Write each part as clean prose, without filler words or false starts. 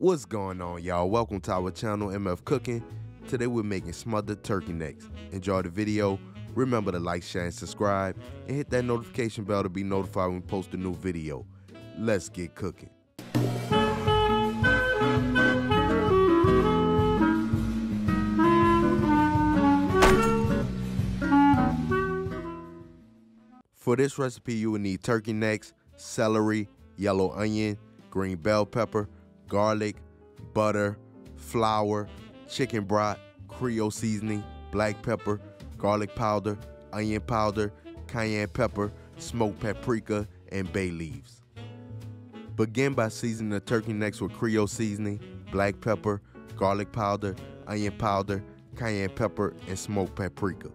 What's going on, y'all? Welcome to our channel, MF Cooking. Today we're making smothered turkey necks. Enjoy the video. Remember to like, share, and subscribe, and hit that notification bell to be notified when we post a new video. Let's get cooking. For this recipe, you will need turkey necks, celery, yellow onion, green bell pepper, garlic, butter, flour, chicken broth, Creole seasoning, black pepper, garlic powder, onion powder, cayenne pepper, smoked paprika, and bay leaves. Begin by seasoning the turkey necks with Creole seasoning, black pepper, garlic powder, onion powder, cayenne pepper, and smoked paprika.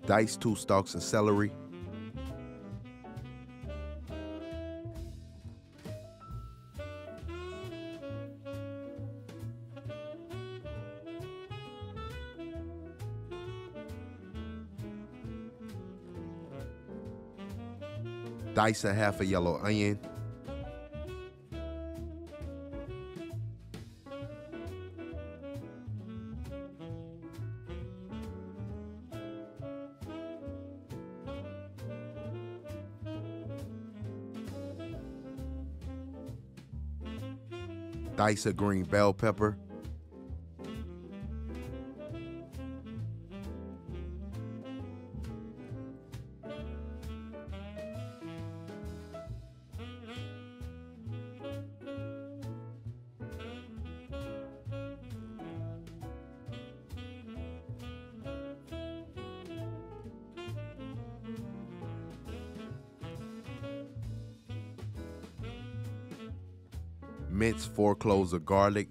Dice 2 stalks of celery, dice a half a yellow onion, dice a green bell pepper, mince 4 cloves of garlic,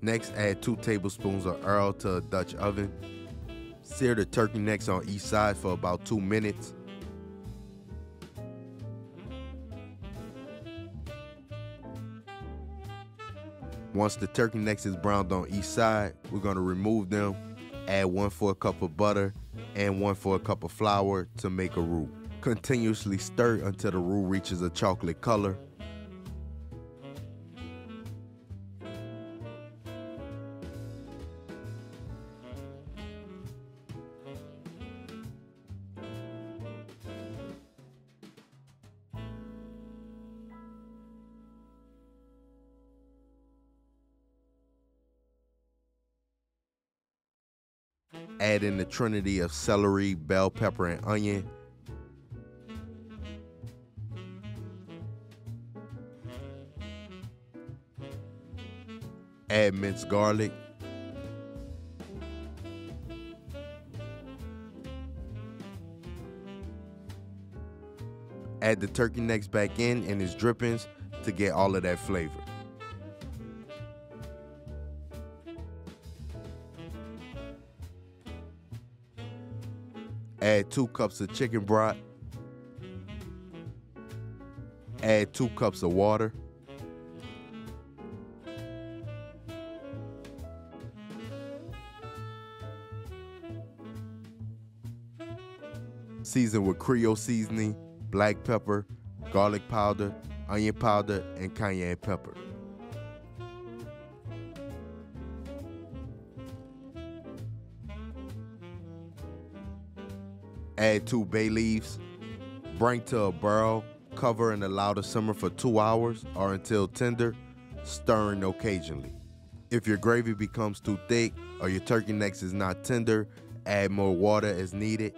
next add 2 tablespoons of oil to a Dutch oven. Sear the turkey necks on each side for about 2 minutes. Once the turkey necks is browned on each side, we're going to remove them, add 1/4 cup of butter and 1/4 cup of flour to make a roux. Continuously stir until the roux reaches a chocolate color. Add in the trinity of celery, bell pepper, and onion. Add minced garlic, add the turkey necks back in and its drippings to get all of that flavor. Add 2 cups of chicken broth, add 2 cups of water, season with Creole seasoning, black pepper, garlic powder, onion powder, and cayenne pepper. Add 2 bay leaves, bring to a boil, cover and allow to simmer for 2 hours or until tender, stirring occasionally. If your gravy becomes too thick or your turkey necks is not tender, add more water as needed.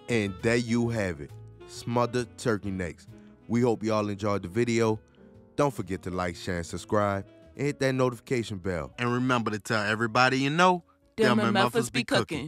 And there you have it, smothered turkey necks. We hope y'all enjoyed the video. Don't forget to like, share, and subscribe, and hit that notification bell. And remember to tell everybody you know, them MFers be cooking.